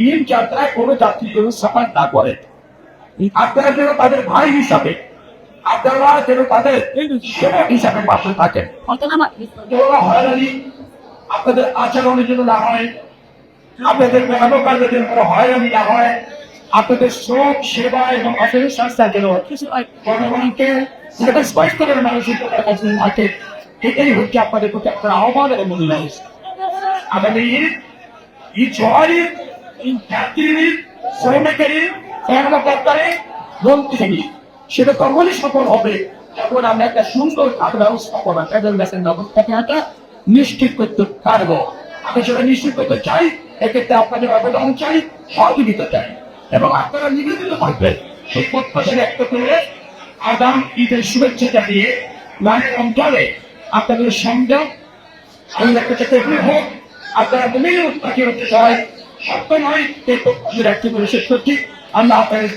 ঈদ যাত্রায় কোনো যাত্রী যেন সাফার না করে। আপনারা যেন তাদের ভাই হিসাবে, আপনারা যেন তাদের সেবক হিসাবে পাশে থাকেন। হয়রানি আপনাদের আচরণের জন্য না হয়, আপনাদের কর্মকাণ্ডের জন্য হয়রানি না হয়, আপনাদের শ্রম সেবা এবং অফিস সংস্থার জন্য গণমানকে স্পষ্ট করে মানুষের আছে। এটাই হচ্ছে আপনাদের প্রতি আপনার আহ্বান এবং মূল্যায়ন। আগামী ঈদ সবারই যাত্রীর শ্রমিকের কর্মকর্তারে মন্ত্রী সেটা তখনই সফল হবে যখন আমরা একটা সুন্দর ব্যবস্থাপনা তাদের কাছে ব্যবস্থাপনাটা নিশ্চিত করতে পারবো। আমি সেটা নিশ্চিত করতে চাই, এক্ষেত্রে আপনাদের অবদান চাই, সহযোগিতা চাই এবং আপনারা নিবেদিত থাকবেন। প্রত্যেকের একটা করে আগাম ঈদের শুভেচ্ছা জানিয়ে মানে অঞ্চলে আপনাদের সংযোগ হোক, আপনারা মিলে উৎপাদন করতে চাই, সত্য নয় এই রাখতে বলে শেষ করছি। আমরা আপনাদের